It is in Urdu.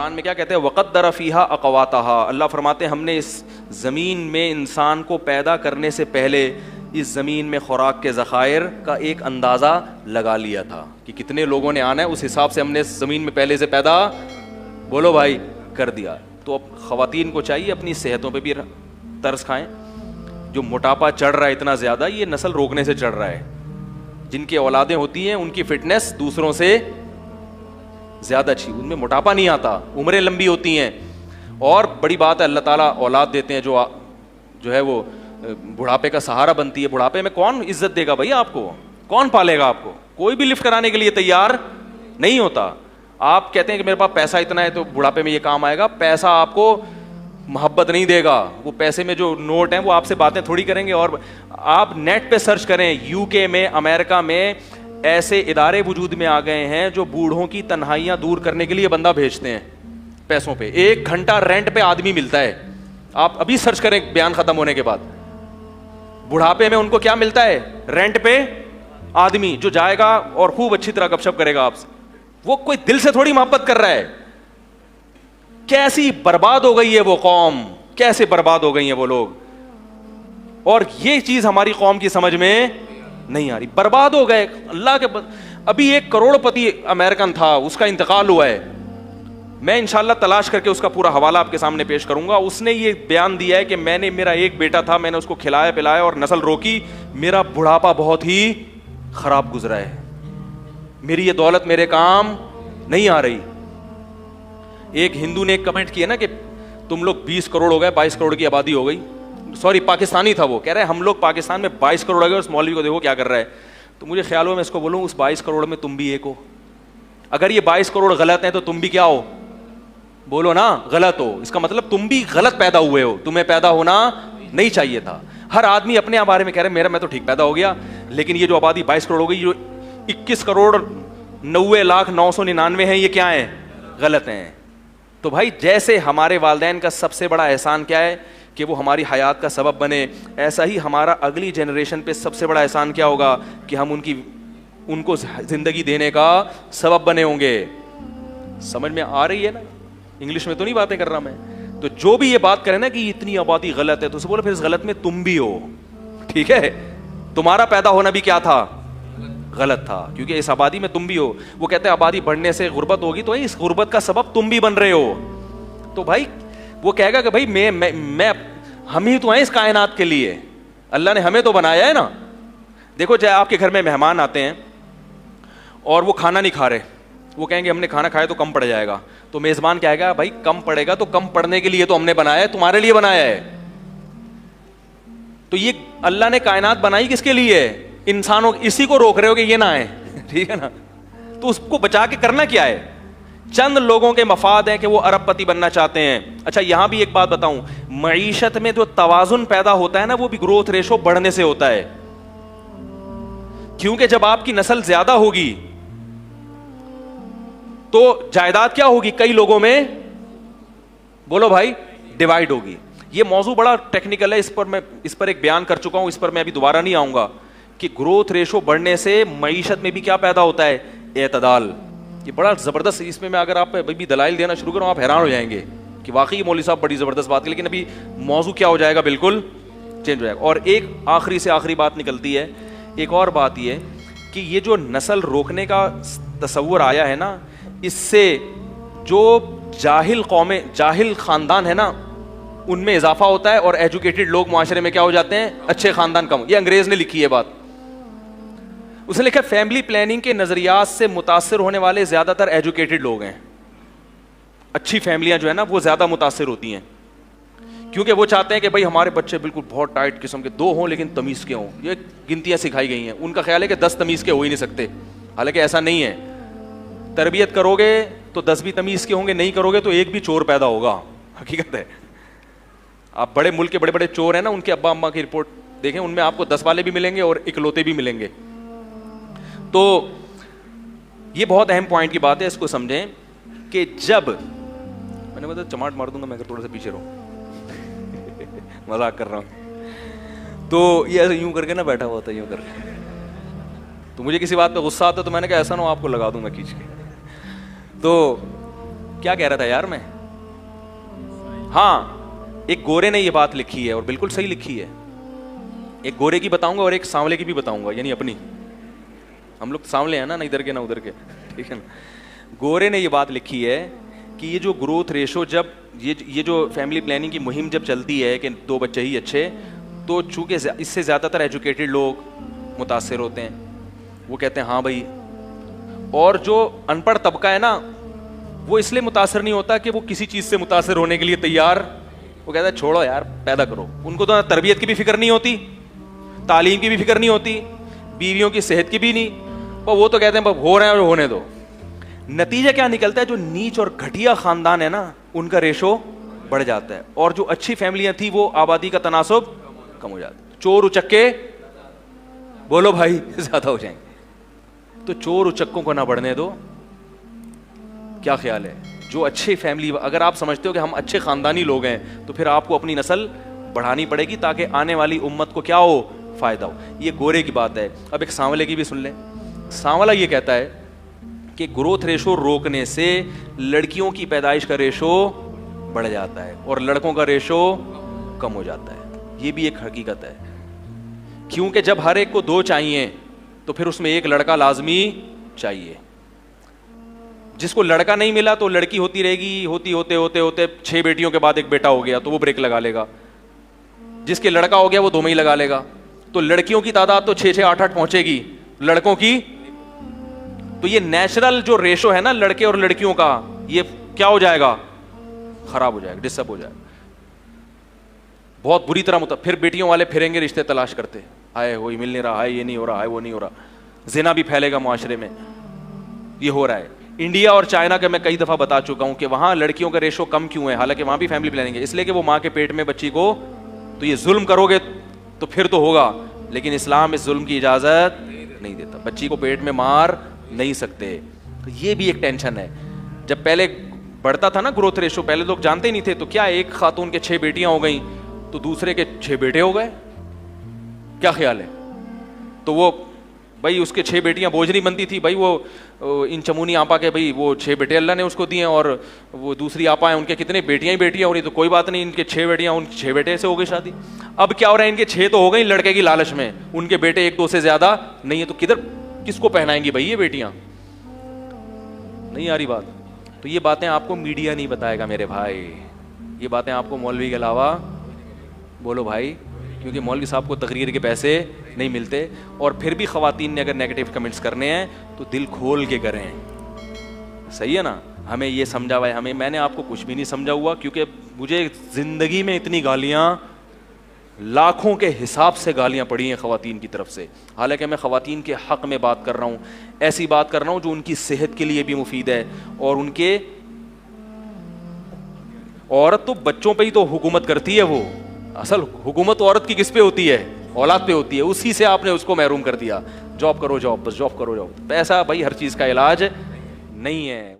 قرآن میں کیا کہتے ہیں؟ وَقَدَّرَ فِيهَا أَقْوَاتَهَا. اللہ فرماتے ہیں ہم نے اس زمین میں انسان کو پیدا کرنے سے پہلے اس زمین میں خوراک کے ذخائر کا ایک اندازہ لگا لیا تھا کہ کتنے لوگوں نے آنا ہے, اس حساب سے ہم نے اس زمین میں پہلے سے پیدا, بولو بھائی, کر دیا. تو اب خواتین کو چاہیے اپنی صحتوں پہ بھی ترس کھائیں. جو موٹاپا چڑھ رہا ہے اتنا زیادہ, یہ نسل روکنے سے چڑھ رہا ہے. جن کی اولادیں ہوتی ہیں ان کی فٹنس دوسروں سے زیادہ اچھی, ان میں موٹاپا نہیں آتا, عمریں لمبی ہوتی ہیں. اور بڑی بات ہے اللہ تعالیٰ اولاد دیتے ہیں جو ہے وہ بڑھاپے کا سہارا بنتی ہے. بڑھاپے میں کون عزت دے گا بھائی آپ کو؟ کون پالے گا آپ کو؟ کوئی بھی لفٹ کرانے کے لیے تیار نہیں ہوتا. آپ کہتے ہیں کہ میرے پاس پیسہ اتنا ہے تو بڑھاپے میں یہ کام آئے گا. پیسہ آپ کو محبت نہیں دے گا. وہ پیسے میں جو نوٹ ہیں وہ آپ سے باتیں تھوڑی کریں گے. اور آپ نیٹ پہ سرچ کریں, یو کے میں, امریکہ میں ایسے ادارے وجود میں آ گئے ہیں جو بوڑھوں کی تنہائیاں دور کرنے کے لیے بندہ بھیجتے ہیں پیسوں پہ. 1 گھنٹہ رینٹ پہ آدمی ملتا ہے. آپ ابھی سرچ کریں بیان ختم ہونے کے بعد. بڑھاپے میں ان کو کیا ملتا ہے؟ رینٹ پہ آدمی جو جائے گا اور خوب اچھی طرح گپ شپ کرے گا آپ سے. وہ کوئی دل سے تھوڑی محبت کر رہا ہے. کیسی برباد ہو گئی ہے وہ قوم, کیسے برباد ہو گئی ہیں وہ لوگ. اور یہ چیز ہماری قوم کی سمجھ میں نہیں آ رہی. برباد ہو گئے اللہ کے. ابھی 1 کروڑ پتی امریکن تھا, اس کا انتقال ہوا ہے. میں انشاءاللہ تلاش کر کے اس کا پورا حوالہ آپ کے سامنے پیش کروں گا. اس نے یہ بیان دیا ہے کہ میرا ایک بیٹا تھا, میں نے اس کو کھلایا پلایا اور نسل روکی, میرا بڑھاپا بہت ہی خراب گزرا ہے, میری یہ دولت میرے کام نہیں آ رہی. ایک ہندو نے ایک کمنٹ کیا نا کہ تم لوگ 20 کروڑ ہو گئے, 22 کروڑ کی آبادی ہو گئی. سوری پاکستانی تھا وہ, کہہ رہے ہیں ہم لوگ پاکستان میں 22 کروڑ ہو گئے, اس مولوی کو دیکھو کیا کر رہا ہے. تو مجھے خیال ہوا میں اس کو بولوں اس 22 کروڑ میں تم بھی ایک ہو. اگر یہ 22 کروڑ غلط ہیں تو تم بھی کیا ہو؟ بولو نا, غلط ہو. اس کا مطلب تم بھی غلط پیدا ہوئے ہو, تمہیں پیدا ہونا نہیں چاہیے تھا. ہر آدمی اپنے بارے میں کہہ رہے میں تو ٹھیک پیدا ہو گیا, لیکن یہ جو آبادی 22 کروڑ ہو گئی, جو 21 کروڑ 90,999 ہیں, یہ کیا ہیں؟ غلط ہیں. تو بھائی جیسے ہمارے والدین کا سب سے بڑا احسان کیا ہے کہ وہ ہماری حیات کا سبب بنے, ایسا ہی ہمارا اگلی جنریشن پہ سب سے بڑا احسان کیا ہوگا کہ ہم ان کو زندگی دینے کا سبب بنے ہوں گے. سمجھ میں آ رہی ہے نا؟ انگلش میں تو نہیں باتیں کر رہا میں. تو جو بھی یہ بات کرے نا کہ اتنی آبادی غلط ہے, تو اسے بولو پھر اس غلط میں تم بھی ہو. ٹھیک ہے, تمہارا پیدا ہونا بھی کیا تھا؟ غلط تھا, کیونکہ اس آبادی میں تم بھی ہو. وہ کہتے ہیں آبادی بڑھنے سے غربت ہوگی, تو اس غربت کا سبب تم بھی بن رہے ہو. تو بھائی وہ کہے گا کہ بھائی میں ہم ہی تو ہیں اس کائنات کے لیے, اللہ نے ہمیں تو بنایا ہے نا. دیکھو جب آپ کے گھر میں مہمان آتے ہیں اور وہ کھانا نہیں کھا رہے, وہ کہیں گے ہم نے کھانا کھایا تو کم پڑ جائے گا, تو میزبان کہے گا بھائی کم پڑے گا تو کم پڑنے کے لیے تو ہم نے بنایا ہے, تمہارے لیے بنایا ہے. تو یہ اللہ نے کائنات بنائی کس کے لیے؟ انسانوں. اسی کو روک رہے ہو کہ یہ نہ آئے. ٹھیک ہے نا؟ تو اس کو بچا کے کرنا کیا ہے؟ چند لوگوں کے مفاد ہیں کہ وہ ارب پتی بننا چاہتے ہیں. اچھا یہاں بھی ایک بات بتاؤں, معیشت میں جو توازن پیدا ہوتا ہے نا, وہ بھی گروتھ ریشو بڑھنے سے ہوتا ہے. کیونکہ جب آپ کی نسل زیادہ ہوگی تو جائیداد کیا ہوگی؟ کئی لوگوں میں, بولو بھائی, ڈیوائڈ ہوگی. یہ موضوع بڑا ٹیکنیکل ہے, اس پر ایک بیان کر چکا ہوں, اس پر میں ابھی دوبارہ نہیں آؤں گا. کہ گروتھ ریشو بڑھنے سے معیشت میں بھی کیا پیدا ہوتا ہے؟ اعتدال. یہ بڑا زبردست, اس میں اگر آپ بھی دلائل دینا شروع کروں آپ حیران ہو جائیں گے کہ واقعی مولوی صاحب بڑی زبردست بات ہے. لیکن ابھی موضوع کیا ہو جائے گا, بالکل چینج ہو جائے گا. اور ایک آخری سے آخری بات نکلتی ہے, ایک اور بات یہ کہ یہ جو نسل روکنے کا تصور آیا ہے نا, اس سے جو جاہل خاندان ہے نا ان میں اضافہ ہوتا ہے, اور ایجوکیٹڈ لوگ معاشرے میں کیا ہو جاتے ہیں؟ اچھے خاندان کم. یہ انگریز نے لکھی ہے بات. اس نے لکھا فیملی پلاننگ کے نظریات سے متاثر ہونے والے زیادہ تر ایجوکیٹڈ لوگ ہیں. اچھی فیملیاں جو ہے نا وہ زیادہ متاثر ہوتی ہیں, کیونکہ وہ چاہتے ہیں کہ بھائی ہمارے بچے بالکل بہت ٹائٹ قسم کے 2 ہوں لیکن تمیز کے ہوں. یہ گنتیاں سکھائی گئی ہیں. ان کا خیال ہے کہ 10 تمیز کے ہو ہی نہیں سکتے, حالانکہ ایسا نہیں ہے. تربیت کرو گے تو 10 بھی تمیز کے ہوں گے, نہیں کرو گے تو ایک بھی چور پیدا ہوگا. حقیقت ہے. آپ بڑے ملک کے بڑے بڑے چور ہیں نا, ان کے ابا اماں کی رپورٹ دیکھیں, ان میں آپ کو 10 والے بھی ملیں گے اور اکلوتے بھی ملیں گے. تو یہ بہت اہم پوائنٹ کی بات ہے, اس کو سمجھیں کہ جب میں نے بتا چماٹ مار دوں گا میں اگر تھوڑا سا پیچھے رہوں, مذاق کر رہا ہوں. تو یہ ایسے یوں کر کے نا بیٹھا ہوا تھا, یوں کر کے, تو مجھے کسی بات پہ غصہ آتا تو میں نے کہا ایسا نہ ہو آپ کو لگا دوں میں کھینچ کے. تو کیا کہہ رہا تھا یار میں؟ ہاں ایک گورے نے یہ بات لکھی ہے اور بالکل صحیح لکھی ہے. ایک گورے کی بتاؤں گا اور ایک سانولے کی بھی بتاؤں گا, یعنی اپنی, ہم لوگ سانولے ہیں نا ادھر کے نہ ادھر کے, ٹھیک ہے نا. گورے نے یہ بات لکھی ہے کہ یہ جو گروتھ ریشو, جب یہ جو فیملی پلاننگ کی مہم جب چلتی ہے کہ 2 بچے ہی اچھے, تو چونکہ اس سے زیادہ تر ایجوکیٹڈ لوگ متاثر ہوتے ہیں, وہ کہتے ہیں ہاں بھائی, اور جو ان پڑھ طبقہ ہے نا وہ اس لیے متاثر نہیں ہوتا کہ وہ کسی چیز سے متاثر ہونے کے لیے تیار, وہ کہتا ہے چھوڑو یار پیدا کرو. ان کو تو تربیت کی بھی فکر نہیں ہوتی, تعلیم کی بھی فکر نہیں ہوتی, بیویوں کی صحت کی بھی نہیں, وہ تو کہتے ہیں ہو رہے ہیں اور ہونے دو. نتیجہ کیا نکلتا ہے, جو نیچ اور گھٹیا خاندان ہے نا ان کا ریشو بڑھ جاتا ہے, اور جو اچھی فیملیاں تھیں وہ آبادی کا تناسب کم ہو جاتا ہے. چور اچکے بولو بھائی زیادہ ہو جائیں گے, تو چور اچکوں کو نہ بڑھنے دو. کیا خیال ہے؟ جو اچھی فیملی, اگر آپ سمجھتے ہو کہ ہم اچھے خاندانی لوگ ہیں تو پھر آپ کو اپنی نسل بڑھانی پڑے گی تاکہ آنے والی امت کو کیا ہو, فائدہ ہو. یہ گورے کی بات ہے. اب ایک سانولے کی بھی سن لیں. سانولا یہ کہتا ہے کہ گروتھ ریشو روکنے سے لڑکیوں کی پیدائش کا ریشو بڑھ جاتا ہے اور لڑکوں کا ریشو کم ہو جاتا ہے. یہ بھی ایک حقیقت ہے, کیونکہ جب ہر ایک کو 2 چاہیے تو پھر اس میں ایک لڑکا لازمی چاہیے. جس کو لڑکا نہیں ملا تو لڑکی ہوتی رہے گی, ہوتے ہوتے 6 بیٹیوں کے بعد ایک بیٹا ہو گیا تو وہ بریک لگا لے گا. جس کے لڑکا ہو گیا وہ 2 میں ہی لگا لے گا. تو لڑکیوں کی تعداد تو 6 8 پہنچے گی, لڑکوں کی تو یہ نیچرل جو ریشو ہے نا لڑکے اور لڑکیوں کا, یہ کیا ہو جائے گا, خراب ہو جائے گا, ڈسٹرب ہو جائے گا بہت بری طرح. پھر بیٹیوں والے پھریں گے رشتے تلاش کرتے, ہائے وہی مل نہیں رہا, ہائے یہ نہیں ہو رہا, ہائے وہ نہیں ہو رہا. زنا بھی پھیلے گا معاشرے میں, یہ ہو رہا ہے. انڈیا اور چائنا کا میں کئی دفعہ بتا چکا ہوں کہ وہاں لڑکیوں کا ریشو کم کیوں ہے, حالانکہ وہاں بھی فیملی پلاننگ ہے, اس لیے کہ وہ ماں کے پیٹ میں بچی کو, تو یہ ظلم کرو گے تو پھر تو ہوگا, لیکن اسلام اس ظلم کی اجازت نہیں دیتا. بچی کو پیٹ میں مار نہیں سکتے. تو یہ بھی ایک ٹینشن ہے. جب پہلے بڑھتا تھا نا گروتھ ریشو, پہلے لوگ جانتے ہی نہیں تھے, تو کیا ایک خاتون کے 6 بیٹیاں ہو گئیں تو دوسرے کے 6 بیٹے ہو گئے. کیا خیال ہے؟ تو وہ بھائی اس کے 6 بیٹیاں بوجھ نہیں بنتی تھی بھائی, وہ ان چمونی آپا کے بھائی وہ 6 بیٹے اللہ نے اس کو دیے, اور وہ دوسری آپا ہیں ان کے کتنے بیٹیاں ہی بیٹیاں ہو رہی, تو کوئی بات نہیں, ان کے 6 بیٹیاں, ان 6 بیٹے سے ہو گئی شادی. اب کیا ہو رہا ہے, ان کے 6 تو ہو گئی لڑکے کی لالچ میں, ان کے بیٹے 1 2 سے زیادہ نہیں ہے, تو کس کو پہنائیں گی بھائی یہ بیٹیاں؟ نہیں آ رہی بات. تو یہ باتیں آپ کو میڈیا نہیں بتائے گا میرے بھائی, یہ باتیں آپ کو مولوی کے علاوہ, بولو بھائی, کیونکہ مولوی صاحب کو تقریر کے پیسے نہیں ملتے. اور پھر بھی خواتین نے اگر نیگیٹو کمنٹس کرنے ہیں تو دل کھول کے کریں, صحیح ہے نا. ہمیں یہ سمجھا ہوا ہے, میں نے آپ کو کچھ بھی نہیں سمجھا ہوا, کیونکہ مجھے زندگی میں اتنی گالیاں, لاکھوں کے حساب سے گالیاں پڑی ہیں خواتین کی طرف سے. حالانکہ میں خواتین کے حق میں بات کر رہا ہوں, ایسی بات کر رہا ہوں جو ان کی صحت کے لیے بھی مفید ہے, اور ان کے, عورت تو بچوں پہ ہی تو حکومت کرتی ہے, وہ اصل حکومت عورت کی کس پہ ہوتی ہے, اولاد پہ ہوتی ہے. اسی سے آپ نے اس کو محروم کر دیا, جاب کرو جاب, بس جاب کرو جاب. پیسہ بھائی ہر چیز کا علاج نہیں ہے.